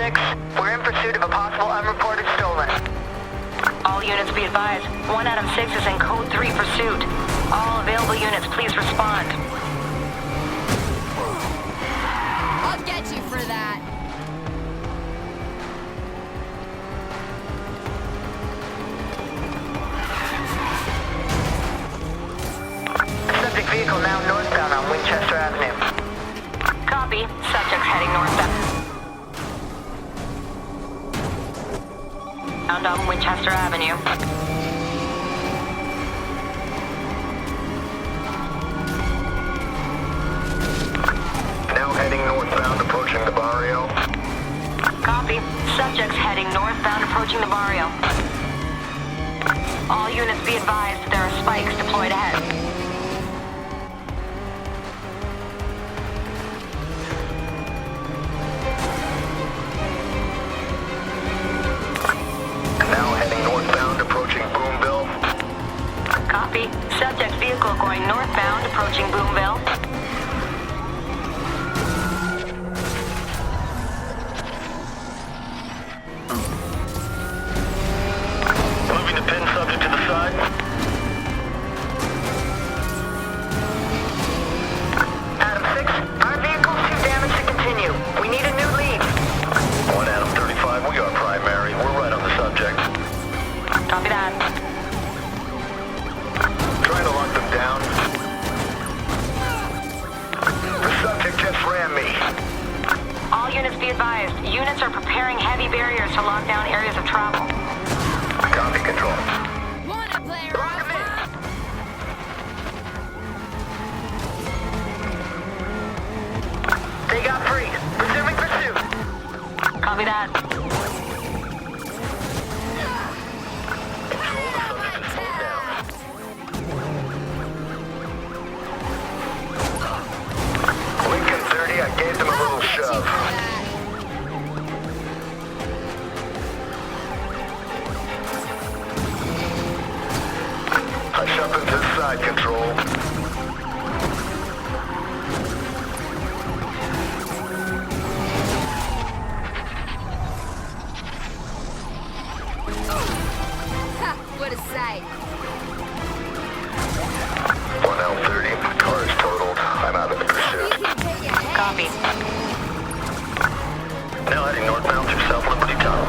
6. We're in pursuit of a possible unreported stolen. All units be advised. 1 Adam 6 is in Code 3 pursuit. All available units, please respond. I'll get you for that. Subject vehicle now northbound on Winchester Avenue. Copy. Subjects heading northbound. Found on Winchester Avenue. Now heading northbound, approaching the barrio. Copy. Subjects heading northbound approaching the barrio. All units be advised there are spikes deployed ahead. Now heading northbound, approaching Boomville. Copy. Subject vehicle going northbound approaching Boomville. Moving to pin subject to the side. Adam 6, our vehicle's too damaged to continue. We need a new lead. 1 Adam 35, we are primary. We're right on the subject. Copy that. Trying to lock them down. The subject just ran me. All units be advised. Units are preparing heavy barriers to lock down areas of travel. Copy, control. Wanna play Lock 'em in. They got free. Resuming pursuit. Copy that. Control, the subject is slowed down. Lincoln 30, I gave them a little shove. Hush up into the side, control. Ha, what a sight. 1L30, car is totaled. I'm out of the We pursuit. can take it. Copy. Now heading northbound through South Liberty Tunnel.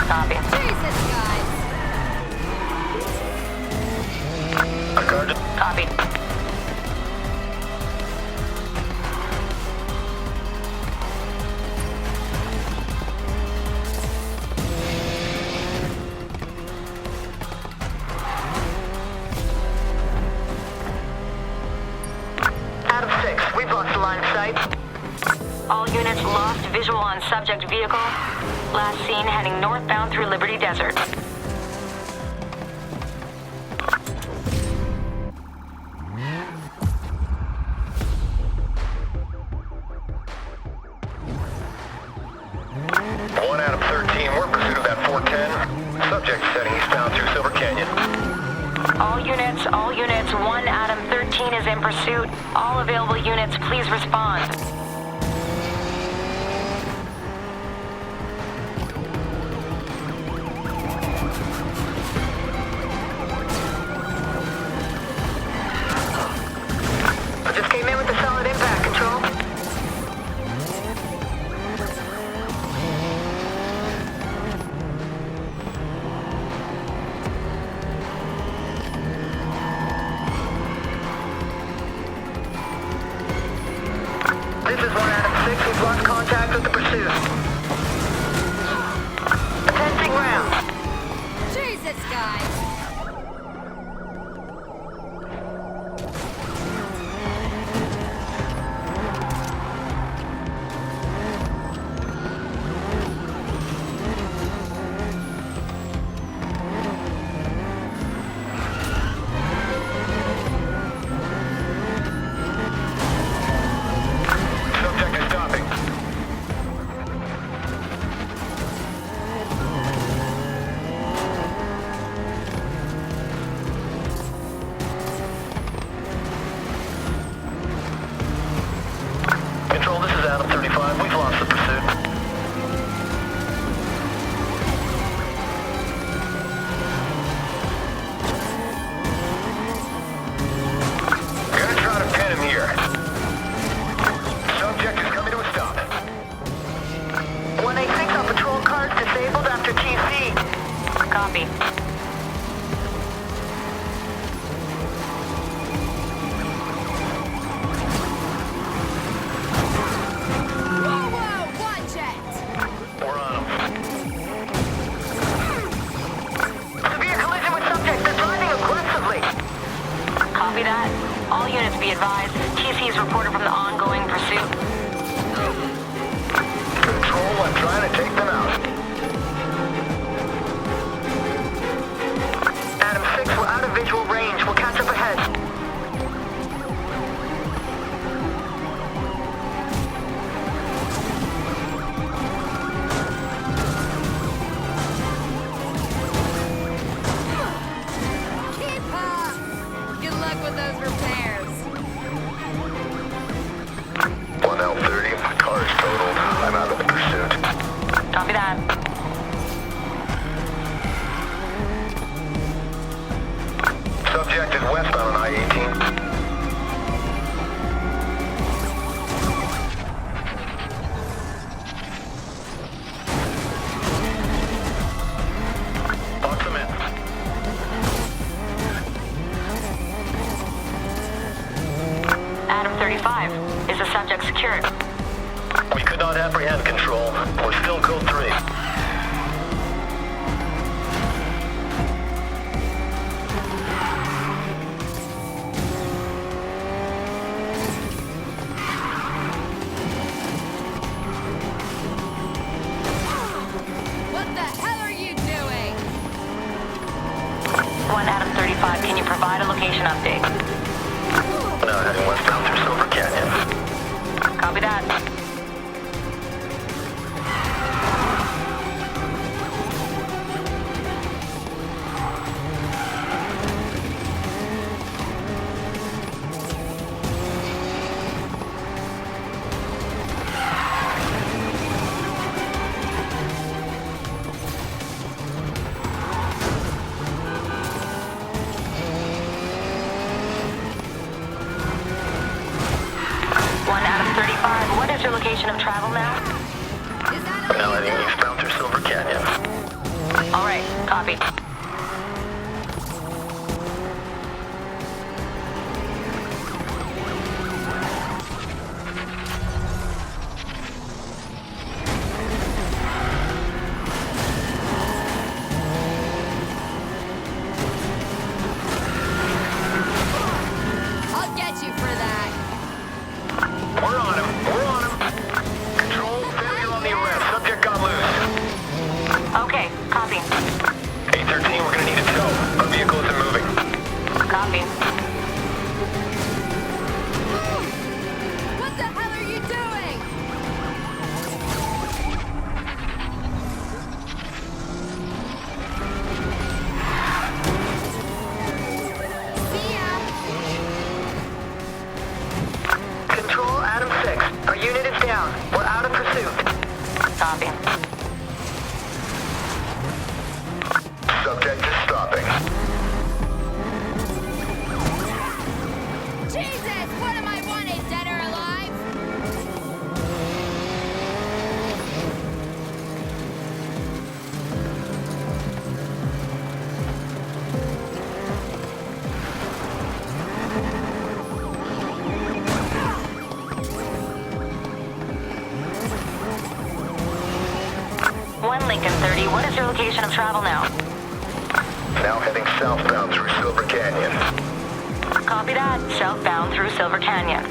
Copy. Jesus, guys. A car just... Copy. Adam 6, we've lost the line of sight. All units lost visual on subject vehicle. Last seen heading northbound through Liberty Desert. One Adam 13, we're in pursuit of that 410. Subject setting eastbound through Silver Canyon. All units, 1 Adam 13 is in pursuit. All available units, please respond. I just came in with a solid impact, control. This units be advised. TC is reported from the ongoing pursuit. Control, I'm trying to take them out. Adam 6, we're out of visual range. We'll catch up ahead. Keep up! Good luck with those repairs. 1L30, my car is totaled. I'm out of the pursuit. Copy that. Subject is westbound on I-18. Lock them in. Adam 35. Is the subject secured? We could not apprehend Control. We're still code 3. What the hell are you doing? 1 Adam 35. Can you provide a location update? Now heading westbound through Silver Canyon. Copy that. What is your location of travel now? Is that Now all you heading got? eastbound through Silver Canyon. All right, copy. I'll get you for that. We're on him. We're on him. Control, failure on the arrest. Subject got loose. Okay, copy. 813, we're gonna need a tow. Our vehicle isn't moving. Copy. What the hell are you doing? See ya. Control, Adam 6. Our unit is down. We're out of pursuit. Copy. Subject is stopping. Jesus, what am I wanted, dead or alive? One Lincoln 30. What is your location of travel now? Now heading southbound through Silver Canyon. Copy that. Southbound through Silver Canyon.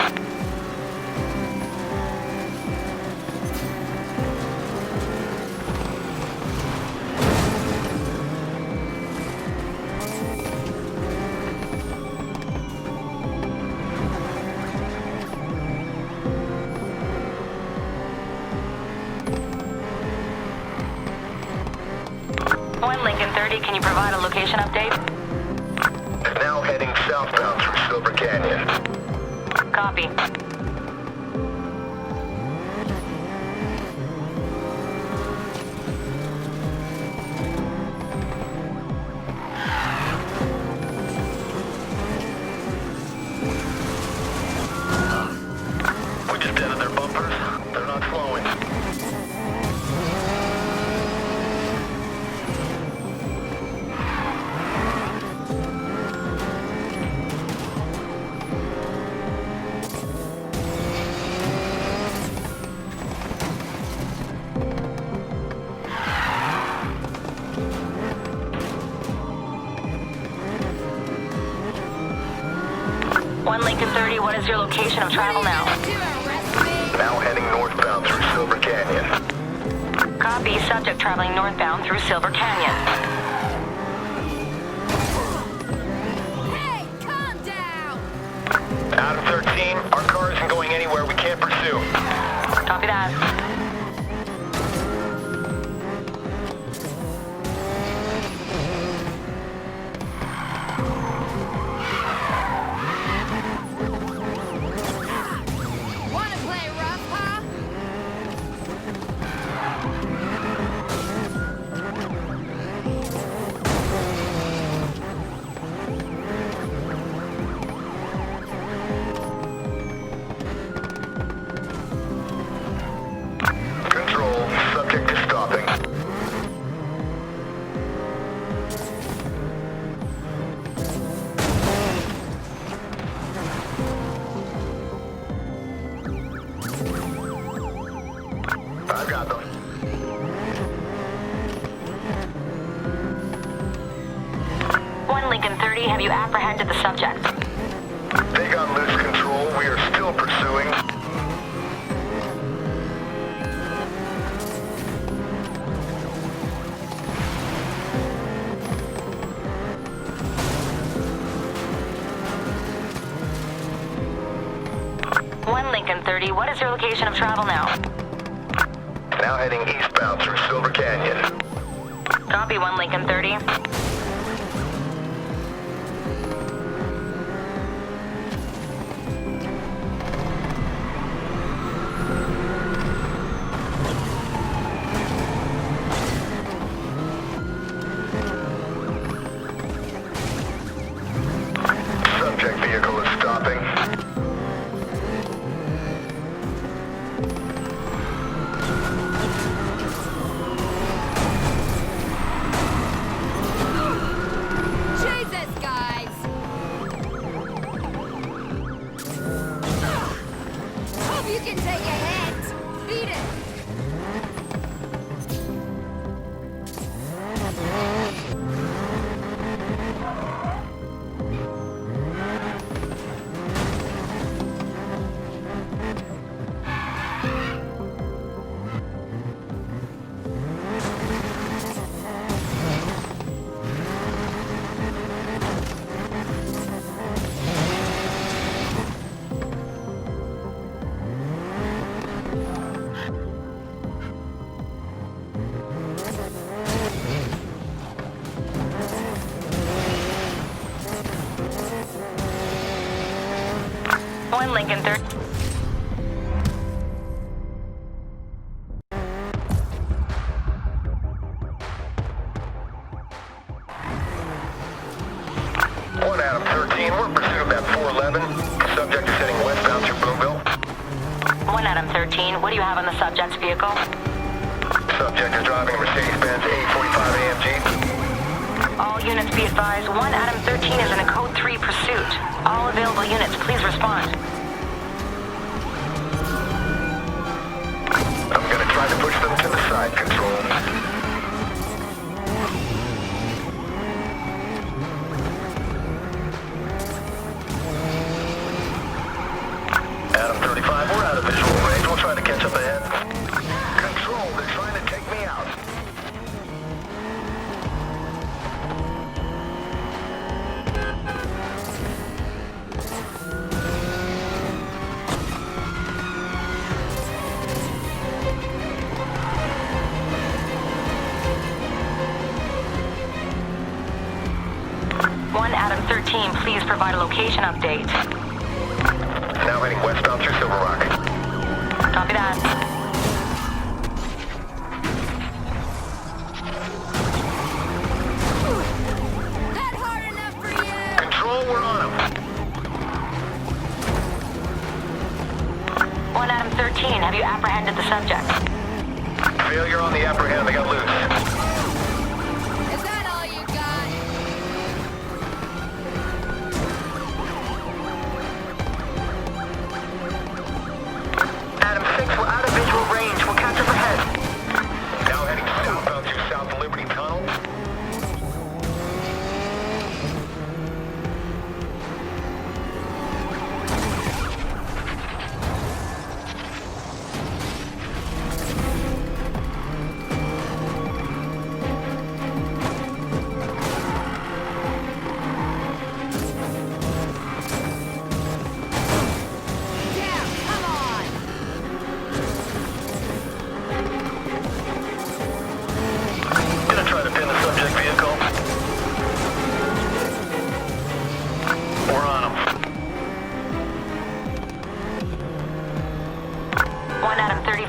One Lincoln 30. Can you provide a location update? Now heading southbound through Silver Canyon. Copy. We just dented their bumpers. They're not slowing. 1 Lincoln 30, what is your location of travel now? To arrest me? Now heading northbound through Silver Canyon. Copy, subject traveling northbound through Silver Canyon. Hey, calm down! Adam 13, our car isn't going anywhere. We can't pursue. Copy that. Wanna play rough, huh? Control, subject is stopping. I've got them. One Lincoln 30, have you apprehended the subject? They got loose control. We are still pursuing. One Lincoln 30, what is your location of travel now? Now heading eastbound through Silver Canyon. Copy, 1 Lincoln 30. Subject vehicle is stopping. Jesus, guys! Hope you can take a hit! Beat it! One Lincoln 30. One Adam 13, we're in pursuit of that 411. Subject is heading westbound through Boomville. 1 Adam 13, what do you have on the subject's vehicle? Subject is driving a Mercedes-Benz A45 AMG. All units be advised, 1 Adam 13 is in a code 3 pursuit. All available units, please respond. I'm gonna try to push them to the side, Control. Adam 35, we're out of visual range. We'll try to catch up ahead. Control, they're trying to take me out. One Adam 13, please provide a location update. Now heading westbound through Silver Rock. Copy that. That hard enough for you? Control, we're on them. 1 Adam 13, have you apprehended the subject? Failure on the apprehend, they got loose. Is that all you got? Adam 6, we're out of visual range. We'll catch up ahead. Now heading southbound through South Liberty Tunnel.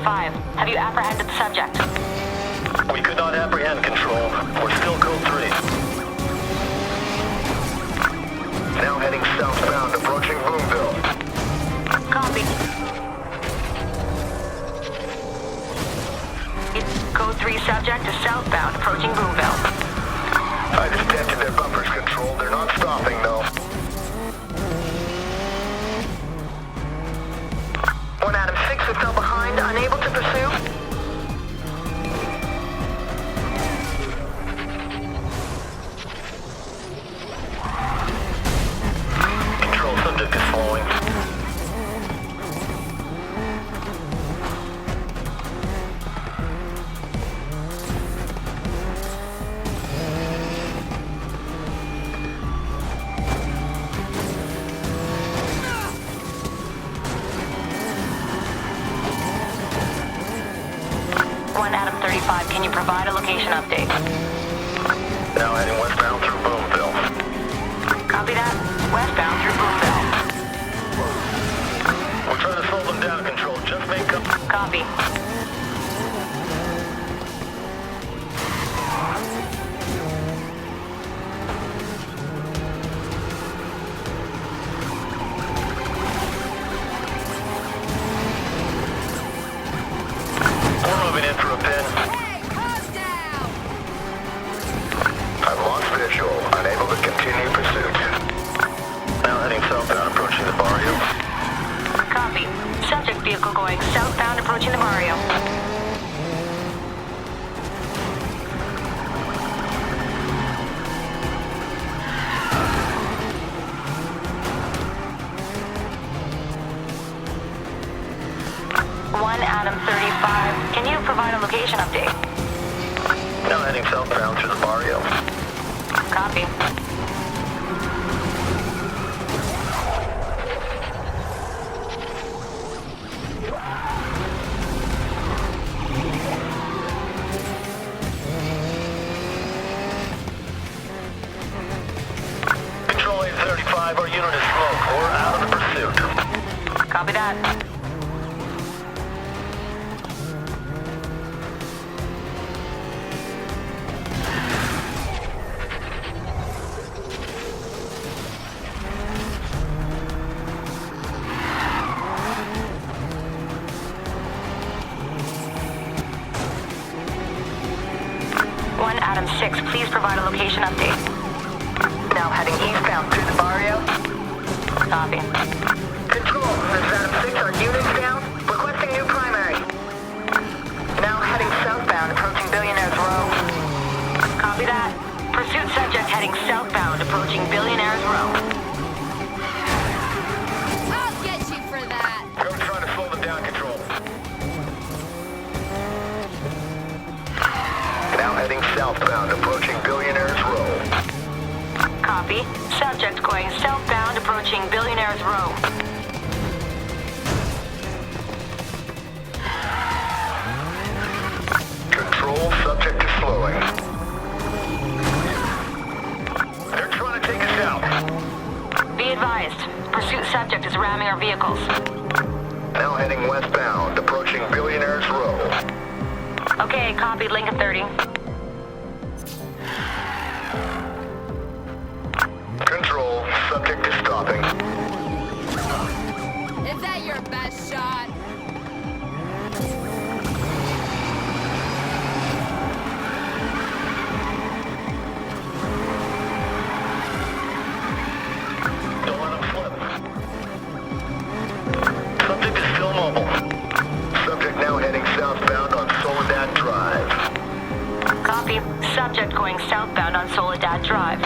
35. Have you apprehended the subject? We could not apprehend control. We're still code 3. Now heading southbound, approaching Boomville. Copy. Code 3 subject is southbound, approaching Boomville. I just dented their bumpers, Control. They're not stopping, though. 1 Adam 6 is still behind, unable to pursue. Control, subject is flowing. Adam 35, can you provide a location update? Now heading westbound through Boomville. Copy that. Westbound through Boomville. We're trying to slow them down, Control. Just make up. Copy. We're moving in for a pin. Hey, calm down! I've lost visual. Unable to continue pursuit. Now heading southbound, approaching the barrio. Copy. Subject vehicle going southbound, approaching the barrio. Adam 35, can you provide a location update? Now heading southbound through the barrio. Copy. Control 835, our unit is smoke. We're out of the pursuit. Copy that. Adam 6, please provide a location update. Now heading eastbound through the barrio. Copy. Control, this is Adam 6, our unit's down. Requesting new primary. Now heading southbound, approaching Billionaire's Row. Copy that. Pursuit subject heading southbound, approaching Billionaire's Row. I'll get you for that! We're trying to slow them down, Control. Now heading southbound, approaching Billionaire's Row. Copy. Subject going southbound, approaching Billionaire's Row. Control, subject is slowing. They're trying to take us out. Be advised. Pursuit subject is ramming our vehicles. Now heading westbound, approaching Billionaire's Row. Okay, copied. Lincoln 30. Control, subject is stopping. Is that your best shot? Don't let him slip. Subject is still mobile. Subject now heading southbound on Soledad Drive. Copy. Subject going southbound on Soledad Drive.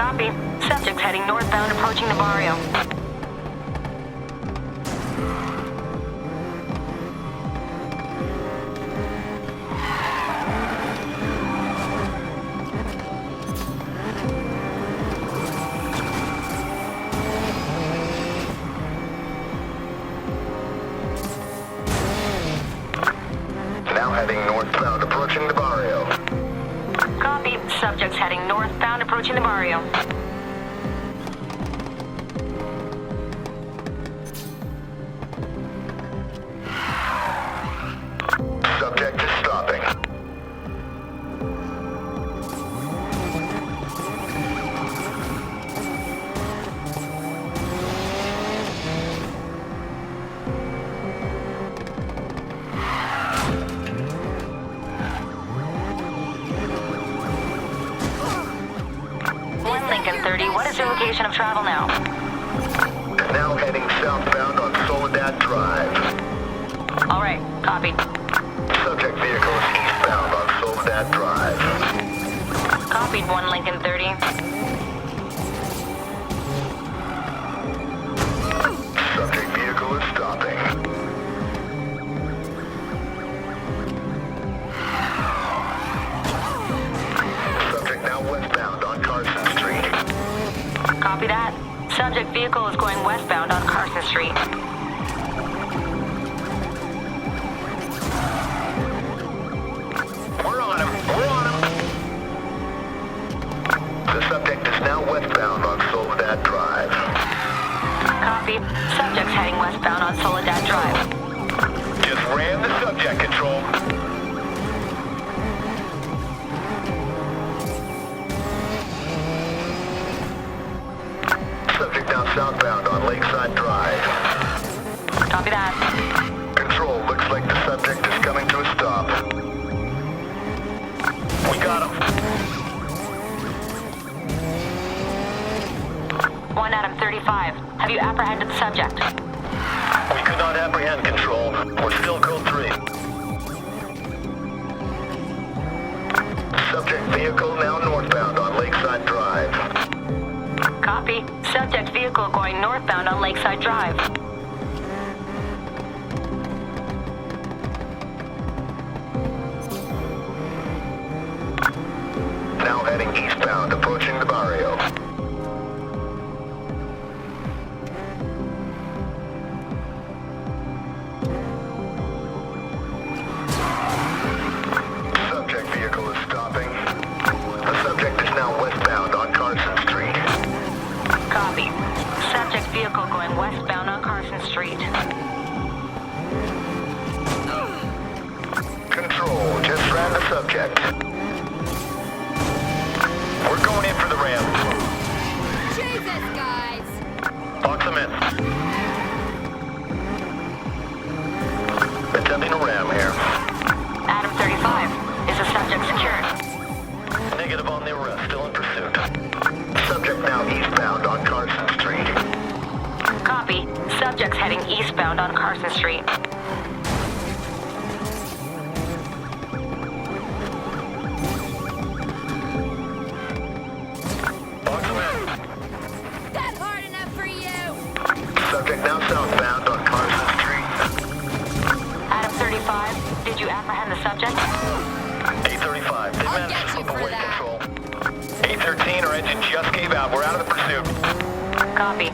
Copy. Subject's heading northbound, approaching the barrio. Now heading northbound, approaching the barrio. Copy. Subject's heading northbound, approaching the barrio. Subject is stopping. Lincoln 30, what is your location of travel now? Now heading southbound on Soledad Drive. Alright, copy. Subject vehicle is eastbound on Soledad Drive. Copied 1 Lincoln 30. Subject vehicle is stopping. Subject now westbound on Carson Street. Copy that. Subject vehicle is going westbound on Carson Street. We're on him. We're on him. The subject is now westbound on Soledad Drive. Copy. Subject's heading westbound on Soledad Drive. Just ran the subject, control. Subject now southbound on Lakeside Drive. Copy that. Control, looks like the subject is coming to a stop. We got him. 1 Adam 35. Have you apprehended the subject? We could not apprehend, control. We're still code 3. Subject vehicle now northbound on Lakeside Drive. Copy. Subject vehicle going northbound on Lakeside Drive. Now heading eastbound, approaching the barrio. Subject vehicle is stopping. The subject is now westbound on Carson Street. Copy. Subject vehicle going westbound on Carson Street. Control, just ran the subject. We're going in for the ram. Jesus, guys! Box them in. Attempting a ram here. Adam 35. Is the subject secured? Negative on the arrest, still in pursuit. Subject now eastbound on Carson Street. Copy. Subject's heading eastbound on Carson Street. Box them in. That hard enough for you! Subject now southbound on Carson Street. Adam 35. Did you apprehend the subject? 835, they I'll managed get to slip you for away, that. control. 813, our engine just gave out. We're out of the pursuit. Copy.